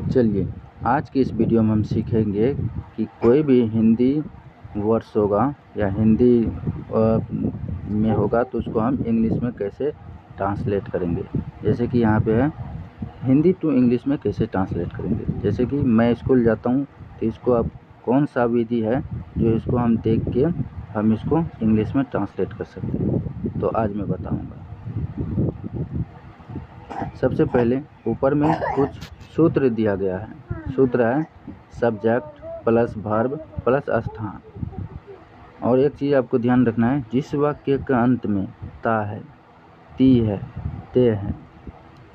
चलिए, आज की इस वीडियो में हम सीखेंगे कि कोई भी हिंदी वर्ड्स होगा या हिंदी में होगा तो उसको हम इंग्लिश में कैसे ट्रांसलेट करेंगे। जैसे कि यहाँ पे है हिंदी टू इंग्लिश में कैसे ट्रांसलेट करेंगे। जैसे कि मैं स्कूल जाता हूँ तो इसको अब कौन सा विधि है जो इसको हम देख के हम इसको इंग्लिश में ट्रांसलेट कर सकते हैं, तो आज मैं बताऊँगा। सबसे पहले ऊपर में कुछ सूत्र दिया गया है। सूत्र है सब्जेक्ट प्लस वर्ब प्लस स्थान। और एक चीज़ आपको ध्यान रखना है, जिस वाक्य के अंत में ता है, ती है, ते है,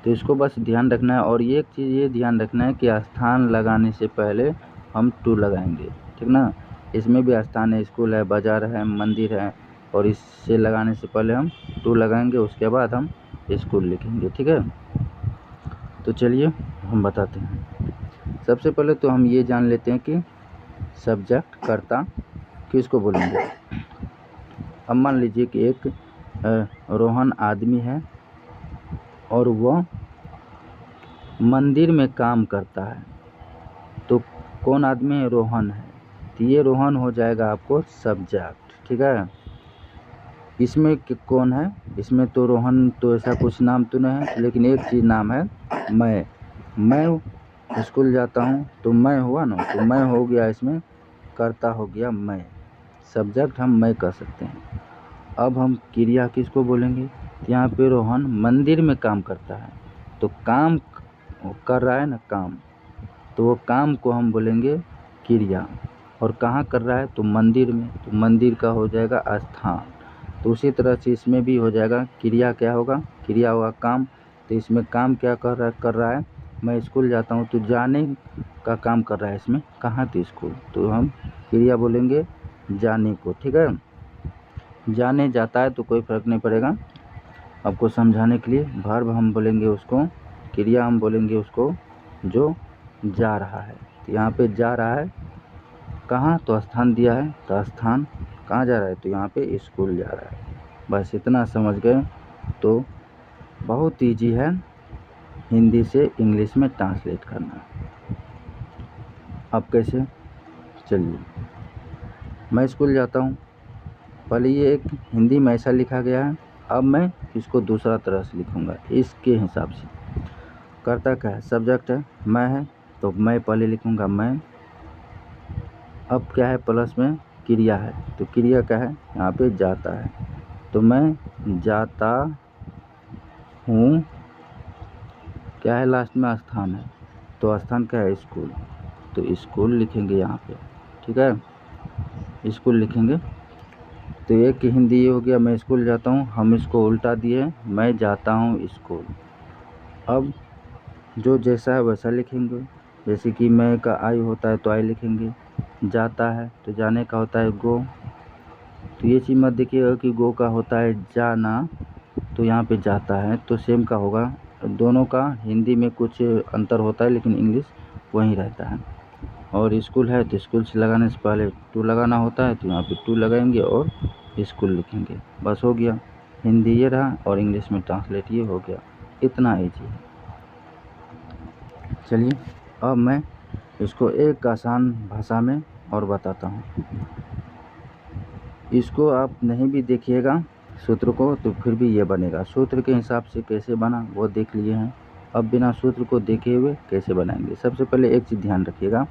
तो इसको बस ध्यान रखना है। और एक चीज़ ये ध्यान रखना है कि स्थान लगाने से पहले हम टू लगाएंगे, ठीक ना। इसमें भी स्थान है, स्कूल है, बाज़ार है, मंदिर है, और इससे लगाने से पहले हम टू लगाएंगे, उसके बाद हम स्कूल लिखेंगे, ठीक है। तो चलिए हम बताते हैं। सबसे पहले तो हम ये जान लेते हैं कि सब्जेक्ट कर्ता किसको बोलेंगे। अब मान लीजिए कि एक रोहन आदमी है और वह मंदिर में काम करता है, तो कौन आदमी है? रोहन है, तो ये रोहन हो जाएगा आपको सब्जेक्ट, ठीक है। इसमें कौन है? इसमें तो रोहन तो ऐसा कुछ नाम तो नहीं है, लेकिन एक चीज़ नाम है मैं स्कूल जाता हूँ तो मैं हुआ ना, तो मैं हो गया, इसमें कर्ता हो गया मैं, सब्जेक्ट हम मैं कर सकते हैं। अब हम क्रिया किसको बोलेंगे? यहाँ पे रोहन मंदिर में काम करता है, तो काम कर रहा है ना, काम, तो वो काम को हम बोलेंगे क्रिया। और कहाँ कर रहा है? तो मंदिर में, तो मंदिर का हो जाएगा स्थान। तो उसी तरह से इसमें भी हो जाएगा, क्रिया क्या होगा? क्रिया होगा काम, तो इसमें काम क्या कर रहा है? मैं स्कूल जाता हूँ, तो जाने का काम कर रहा है इसमें, कहाँ? तो स्कूल, तो हम क्रिया बोलेंगे जाने को, ठीक है। जाने जाता है तो कोई फ़र्क नहीं पड़ेगा। आपको समझाने के लिए वर्ब हम बोलेंगे उसको, क्रिया हम बोलेंगे उसको जो जा रहा है। तो यहाँ पे जा रहा है कहाँ? तो स्थान दिया है, तो स्थान कहाँ जा रहा है? तो यहाँ पे स्कूल जा रहा है। बस इतना समझ गए तो बहुत ईजी है हिंदी से इंग्लिश में ट्रांसलेट करना। अब कैसे? चलिए, मैं स्कूल जाता हूँ, पहले ये एक हिंदी में ऐसा लिखा गया है, अब मैं इसको दूसरा तरह से लिखूँगा इसके हिसाब से। कर्ता क्या है? सब्जेक्ट है, मैं है, तो मैं पहले लिखूँगा मैं। अब क्या है? प्लस में क्रिया है, तो क्रिया क्या है? यहाँ पे जाता है, तो मैं जाता हूँ। क्या है? लास्ट में स्थान है, तो स्थान क्या है? स्कूल, तो स्कूल लिखेंगे यहाँ पे, ठीक है, स्कूल लिखेंगे। तो एक हिंदी ये हो गया, मैं स्कूल जाता हूँ, हम इसको उल्टा दिए, मैं जाता हूँ स्कूल। अब जो जैसा है वैसा लिखेंगे। जैसे कि मैं का आई होता है तो आई लिखेंगे, जाता है तो जाने का होता है गो, तो ये चीज़ मत देखिएगा कि गो का होता है जाना, तो यहाँ पे जाता है, तो सेम का होगा। दोनों का हिंदी में कुछ अंतर होता है, लेकिन इंग्लिश वहीं रहता है। और स्कूल है तो स्कूल से लगाने से पहले टू लगाना होता है, तो यहाँ पे टू लगाएंगे और स्कूल लिखेंगे, बस हो गया। हिंदी ये रहा और इंग्लिश में ट्रांसलेट ये हो गया, इतना ईजी है। चलिए अब मैं इसको एक आसान भाषा में और बताता हूँ। इसको आप नहीं भी देखिएगा सूत्र को तो फिर भी ये बनेगा। सूत्र के हिसाब से कैसे बना वो देख लिए हैं, अब बिना सूत्र को देखे हुए कैसे बनाएंगे। सबसे पहले एक चीज़ ध्यान रखिएगा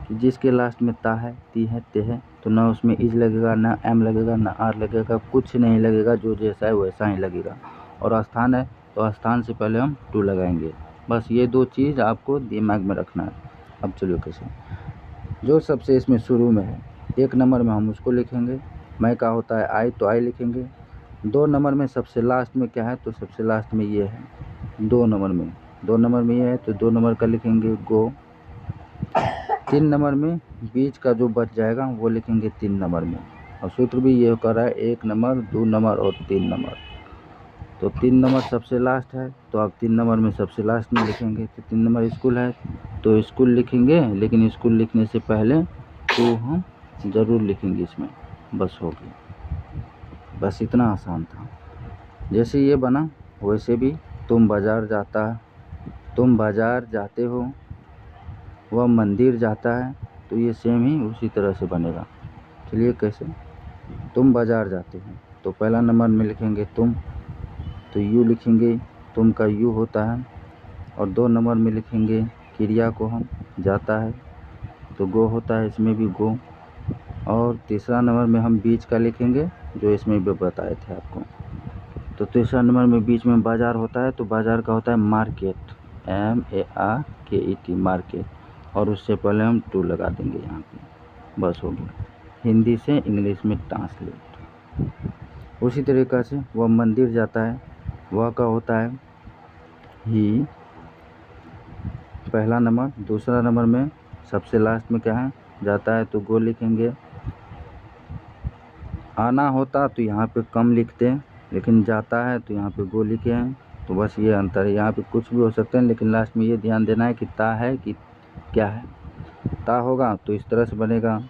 कि जिसके लास्ट में ता है, ती है, ते है, तो ना उसमें इज लगेगा, ना एम लगेगा, ना आर लगेगा, कुछ नहीं लगेगा, जो जैसा है वैसा ही लगेगा। और स्थान है तो स्थान से पहले हम टू लगाएंगे। बस ये दो चीज़ आपको दिमाग में रखना है। अब चलिए कैसे, जो सबसे इसमें शुरू में है, एक नंबर में हम उसको लिखेंगे, मैं का होता है आई, तो आई लिखेंगे। दो नंबर में सबसे लास्ट में क्या है? तो सबसे लास्ट में ये है, दो नंबर में ये है, तो दो नंबर का लिखेंगे गो। तीन नंबर में बीच का जो बच जाएगा वो लिखेंगे तीन नंबर में। और सूत्र भी ये कर रहा है, एक नंबर, दो नंबर और तीन नंबर, तो तीन नंबर सबसे लास्ट है, तो आप तीन नंबर में सबसे लास्ट में लिखेंगे। तो तीन नंबर स्कूल है तो स्कूल लिखेंगे, लेकिन स्कूल लिखने से पहले तो हम ज़रूर लिखेंगे इसमें, बस हो गया। बस इतना आसान था। जैसे ये बना वैसे भी तुम बाज़ार जाते हो, वह मंदिर जाता है, तो ये सेम ही उसी तरह से बनेगा। चलिए कैसे, तुम बाज़ार जाते हो, तो पहला नंबर में लिखेंगे तुम, तो यू लिखेंगे, तुम का यू होता है। और 2 नंबर में लिखेंगे क्रिया को हम, जाता है, तो गो होता है, इसमें भी गो। और तीसरा नंबर में हम बीच का लिखेंगे, जो इसमें भी बताए थे आपको। तो तीसरा नंबर में बीच में बाज़ार होता है, तो बाज़ार का होता है मार्केट, MARKET, मार्केट। और उससे पहले हम टू लगा देंगे यहाँ पे, बस हो गया। हिंदी से इंग्लिश में ट्रांसलेट। उसी तरीक़ा से वह मंदिर जाता है, वह का होता है ही, पहला नंबर। दूसरा नंबर में सबसे लास्ट में क्या है, जाता है, तो गो लिखेंगे। आना होता तो यहाँ पे कम लिखते हैं, लेकिन जाता है तो यहाँ पे गो लिखे हैं। तो बस ये अंतर है, यहाँ पे कुछ भी हो सकते हैं, लेकिन लास्ट में ये ध्यान देना है कि ता है कि क्या है। ता होगा तो इस तरह से बनेगा,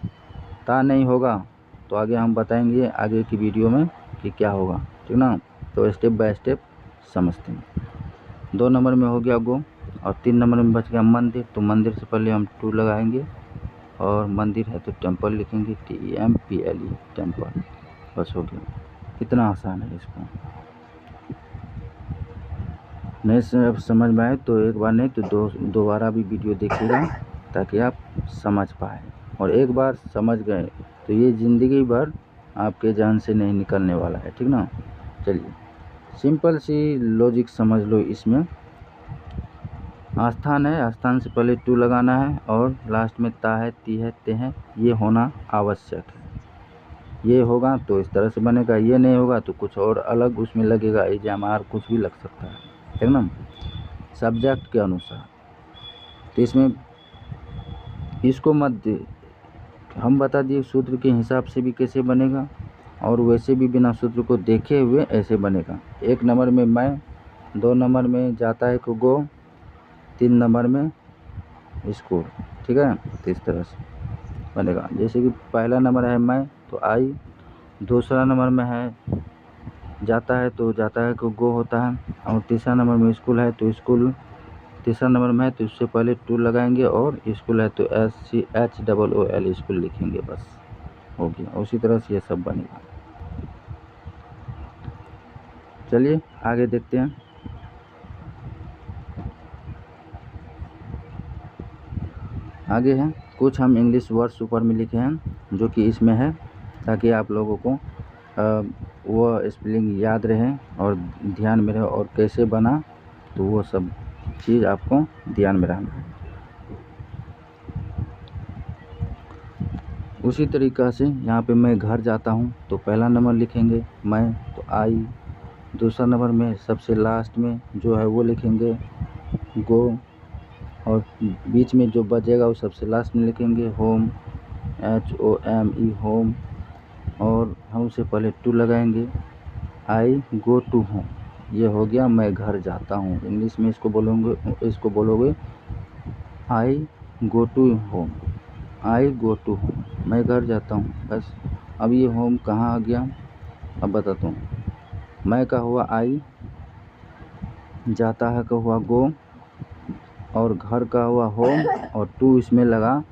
ता नहीं होगा तो आगे हम बताएंगे आगे की वीडियो में कि क्या होगा, ठीक ना। तो स्टेप बाय स्टेप समझते हैं। 2 नंबर में हो गया गो, और 3 नंबर में बच गया मंदिर। तो मंदिर से पहले हम टू लगाएंगे, और मंदिर है तो टेम्पल लिखेंगे, TEMPLE, टेम्पल। बस हो गया। कितना आसान है इसको। नहीं समझ में आए तो एक बार नहीं तो दोबारा भी वीडियो देखिएगा, ताकि आप समझ पाए। और एक बार समझ गए तो ये ज़िंदगी भर आपके जान से नहीं निकलने वाला है, ठीक ना। चलिए सिंपल सी लॉजिक समझ लो इसमें। आस्थान है, आस्थान से पहले टू लगाना है, और लास्ट में ता है, ती है, ते है, ये होना आवश्यक है। ये होगा तो इस तरह से बनेगा, ये नहीं होगा तो कुछ और अलग उसमें लगेगा, एग्जामार कुछ भी लग सकता है, ठीक ना, सब्जेक्ट के अनुसार। तो इसमें इसको मत हम बता दिए सूत्र के हिसाब से भी कैसे बनेगा, और वैसे भी बिना सूत्र को देखे हुए ऐसे बनेगा। 1 नंबर में मैं, 2 नंबर में जाता है को गो, 3 नंबर में स्कूल, ठीक है। तो इस तरह से बनेगा। जैसे कि पहला नंबर है मैं, तो आई। दूसरा नंबर में है जाता है, तो जाता है को गो होता है। और तीसरा नंबर में स्कूल है, तो स्कूल तीसरा नंबर में है, तो इससे पहले टू लगाएंगे, और स्कूल है तो SCHOOL स्कूल लिखेंगे, बस हो गया। उसी तरह से ये सब बनेगा। चलिए आगे देखते हैं। आगे है कुछ हम इंग्लिश वर्ड्स ऊपर में लिखे हैं, जो कि इसमें है, ताकि आप लोगों को वो स्पेलिंग याद रहे और ध्यान में रहे, और कैसे बना तो वो सब चीज़ आपको ध्यान में रखना है। उसी तरीक़ा से यहाँ पे मैं घर जाता हूँ, तो पहला नंबर लिखेंगे मैं, तो आई। दूसरा नंबर में सबसे लास्ट में जो है वो लिखेंगे गो, और बीच में जो बचेगा वो सबसे लास्ट में लिखेंगे होम, HOME, होम। और हम उससे पहले टू लगाएंगे, आई गो टू होम। ये हो गया मैं घर जाता हूँ। इंग्लिश में इसको बोलोगे I go to home, I go to home, मैं घर जाता हूँ, बस। अब ये होम कहाँ आ गया, अब बताता हूँ। मैं का हुआ आई, जाता है का हुआ गो, और घर का हुआ होम, और टू इसमें लगा।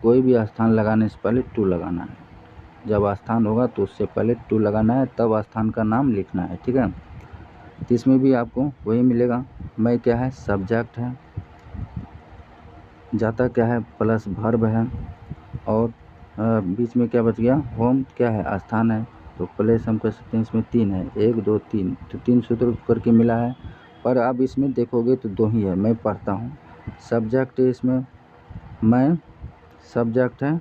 कोई भी स्थान लगाने से पहले टू लगाना है। जब स्थान होगा तो उससे पहले टू लगाना है, तब स्थान का नाम लिखना है, ठीक है। तो इसमें भी आपको वही मिलेगा। मैं क्या है, सब्जेक्ट है। जाता क्या है, प्लस वर्ब है। और बीच में क्या बच गया, होम क्या है, स्थान है। तो प्लेस हम कह सकते हैं इसमें 3 है, 1 2 3, तो 3 सूत्र करके मिला है। पर अब इसमें देखोगे तो 2 ही है, मैं पढ़ता हूँ। सब्जेक्ट है इसमें, मैं सब्जेक्ट है,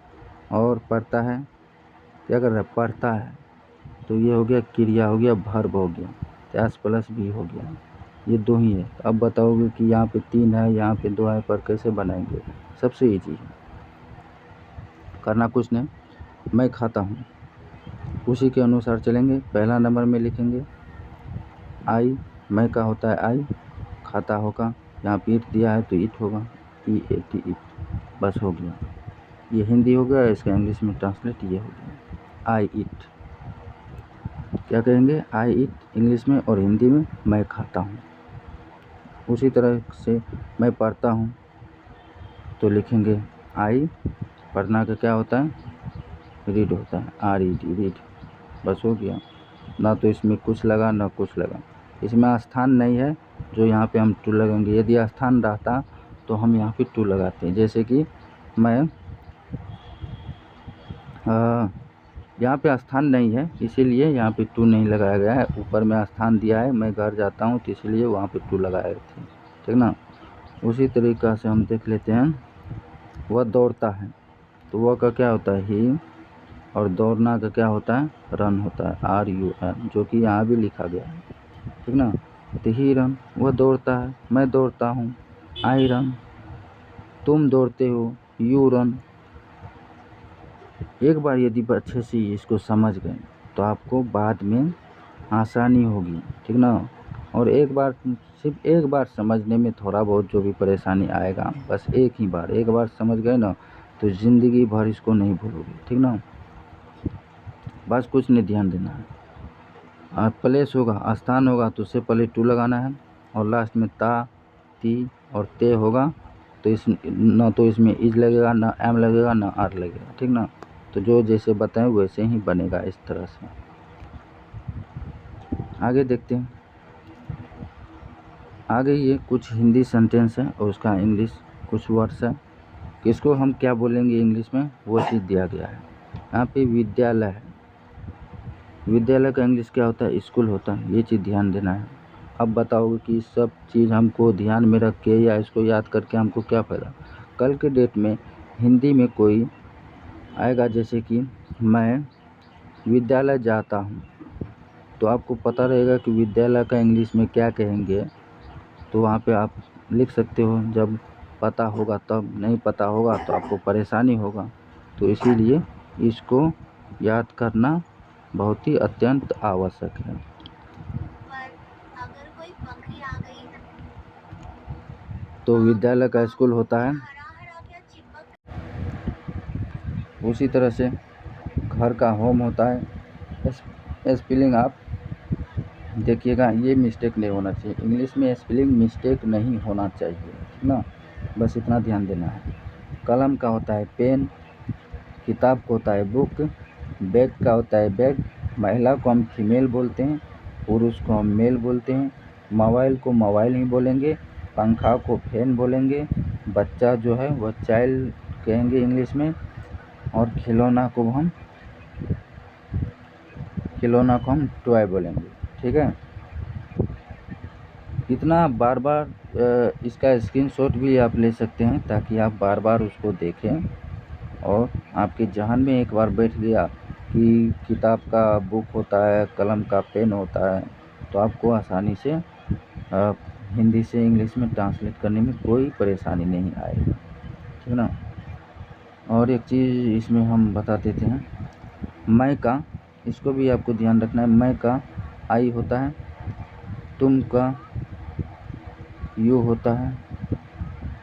और पढ़ता है, क्या कर रहा है, पढ़ता है। तो ये हो गया क्रिया, हो गया वर्ब, हो गया एस प्लस बी, हो गया। ये 2 ही है। अब बताओगे कि यहाँ पे 3 है, यहाँ पे 2 है, पर कैसे बनाएंगे। सबसे ईजी है, करना कुछ नहीं। मैं खाता हूँ, उसी के अनुसार चलेंगे। पहला नंबर में लिखेंगे आई, मैं का होता है आई, खाता होगा। यहाँ पे ईट दिया है तो ईट होगा, EAT, ईट, बस हो गया। ये हिंदी हो गया, इसका इंग्लिश में ट्रांसलेट ये हो गया, आई ईट। क्या कहेंगे, आई ईट इंग्लिश में, और हिंदी में मैं खाता हूँ। उसी तरह से मैं पढ़ता हूँ, तो लिखेंगे आई, पढ़ना का क्या होता है, रीड होता है, RED, रीड। बस हो गया, ना तो इसमें कुछ लगा ना कुछ लगा। इसमें स्थान नहीं है जो यहाँ पे हम टू लगेंगे। यदि स्थान रहता तो हम यहाँ पे टू लगाते हैं। जैसे कि मैं यहाँ पे स्थान नहीं है इसीलिए यहाँ पे टू नहीं लगाया गया है। ऊपर में स्थान दिया है, मैं घर जाता हूँ तो इसलिए वहाँ पे टू लगाए थे, ठीक ना। उसी तरीक़ा से हम देख लेते हैं, वह दौड़ता है, तो वह का क्या होता है, ही, और दौड़ना का क्या होता है, रन होता है, RUN, जो कि यहाँ भी लिखा गया है, ठीक ना। तो ही रन, वह दौड़ता है, मैं दौड़ता हूँ, आई रन, तुम दौड़ते हो, यू रन। एक बार यदि अच्छे से इसको समझ गए तो आपको बाद में आसानी होगी, ठीक ना। और एक बार, सिर्फ एक बार समझने में थोड़ा बहुत जो भी परेशानी आएगा, बस एक बार समझ गए ना तो ज़िंदगी भर इसको नहीं भूलोगे, ठीक ना। बस कुछ नहीं ध्यान देना है। प्लेस होगा, स्थान होगा तो उससे पहले टू लगाना है, और लास्ट में ता, ती और ते होगा तो इस ना तो इसमें इज लगेगा, ना एम लगेगा, ना आर लगेगा, ठीक ना। तो जो जैसे बताएं वैसे ही बनेगा इस तरह से। आगे देखते हैं। आगे ये कुछ हिंदी सेंटेंस है और उसका इंग्लिश कुछ वर्ड्स है, किसको हम क्या बोलेंगे इंग्लिश में वो चीज़ दिया गया है। यहाँ पे विद्यालय है, विद्यालय का इंग्लिश क्या होता है, स्कूल होता है, ये चीज़ ध्यान देना है। अब बताओगे कि सब चीज़ हमको ध्यान में रख के या इसको याद करके हमको क्या फ़ायदा। कल के डेट में हिंदी में कोई आएगा, जैसे कि मैं विद्यालय जाता हूँ, तो आपको पता रहेगा कि विद्यालय का इंग्लिश में क्या कहेंगे, तो वहाँ पे आप लिख सकते हो। जब पता होगा तब, नहीं पता होगा तो आपको परेशानी होगा। तो इसीलिए इसको याद करना बहुत ही अत्यंत आवश्यक है। अगर कोई बकरी आ गई है तो विद्यालय का स्कूल होता है। उसी तरह से घर का होम होता है। स्पेलिंग आप देखिएगा, ये मिस्टेक नहीं होना चाहिए, इंग्लिश में स्पेलिंग मिस्टेक नहीं होना चाहिए, ठीक ना। बस इतना ध्यान देना है। कलम का होता है पेन, किताब को होता है बुक, बैग का होता है बैग, महिला को हम फीमेल बोलते हैं, पुरुष को हम मेल बोलते हैं, मोबाइल को मोबाइल ही बोलेंगे, पंखा को फैन बोलेंगे, बच्चा जो है वह चाइल्ड कहेंगे इंग्लिश में, और खिलौना को हम टॉय बोलेंगे, ठीक है। इतना बार बार इसका स्क्रीनशॉट भी आप ले सकते हैं ताकि आप बार बार उसको देखें और आपके जहन में एक बार बैठ गया कि किताब का बुक होता है, कलम का पेन होता है, तो आपको आसानी से हिंदी से इंग्लिश में ट्रांसलेट करने में कोई परेशानी नहीं आएगी, ठीक ना। और एक चीज़ इसमें हम बता देते हैं, मैं का, इसको भी आपको ध्यान रखना है। मैं का आई होता है, तुम का यू होता है।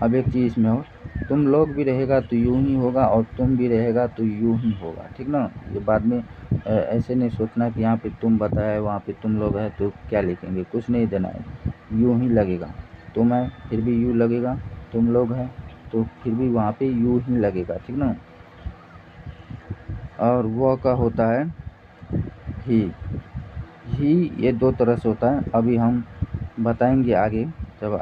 अब एक चीज़ इसमें और, तुम लोग भी रहेगा तो यूँ ही होगा, और तुम भी रहेगा तो यूँ ही होगा, ठीक ना। ये बाद में ऐसे नहीं सोचना कि यहाँ पे तुम बताया वहाँ पे तुम लोग है तो क्या लिखेंगे, कुछ नहीं देना है, यूँ ही लगेगा। तुम है फिर भी यू लगेगा, तुम लोग है तो फिर भी वहाँ पे यू ही लगेगा, ठीक ना। और वह का होता है ही ये दो तरह से होता है। अभी हम बताएंगे आगे, जब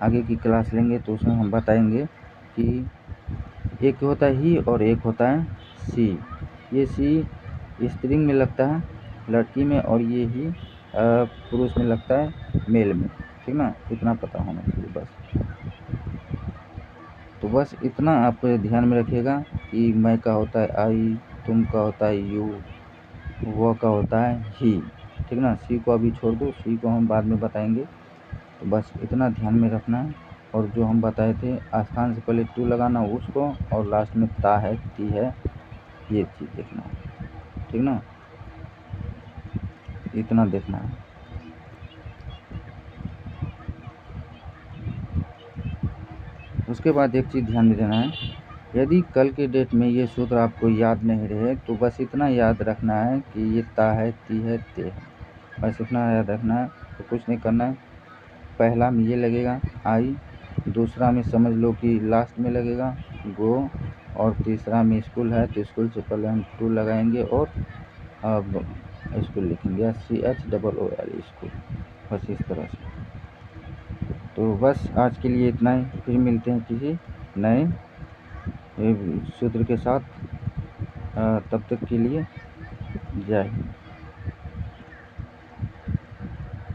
आगे की क्लास लेंगे तो उसमें हम बताएंगे कि एक होता है ही और एक होता है सी। ये सी स्त्रीलिंग में लगता है लड़की में, और ये ही पुरुष में लगता है मेल में, ठीक ना। इतना पता होना चाहिए बस। तो बस इतना आप ध्यान में रखिएगा कि मैं का होता है आई, तुम का होता है यू, वो का होता है ही, ठीक ना। सी को अभी छोड़ दो, सी को हम बाद में बताएंगे। तो बस इतना ध्यान में रखना है। और जो हम बताए थे स्थान से पहले टू लगाना उसको, और लास्ट में ता है ती है, ये चीज़ देखना है, ठीक ना। इतना देखना है। उसके बाद एक चीज़ ध्यान में देना है, यदि कल के डेट में ये सूत्र आपको याद नहीं रहे तो बस इतना याद रखना है कि ये ता है ती है ते है, बस इतना याद रखना है। तो कुछ नहीं करना है। पहला में ये लगेगा आई, दूसरा में समझ लो कि लास्ट में लगेगा गो, और तीसरा में स्कूल है तो स्कूल से पहले हम टू लगाएंगे और अब स्कूल लिखेंगे SCHOOL स्कूल, बस इस तरह से। तो बस आज के लिए इतना ही, फिर मिलते हैं किसी नए सूत्र के साथ। तब तक के लिए जय हिंद।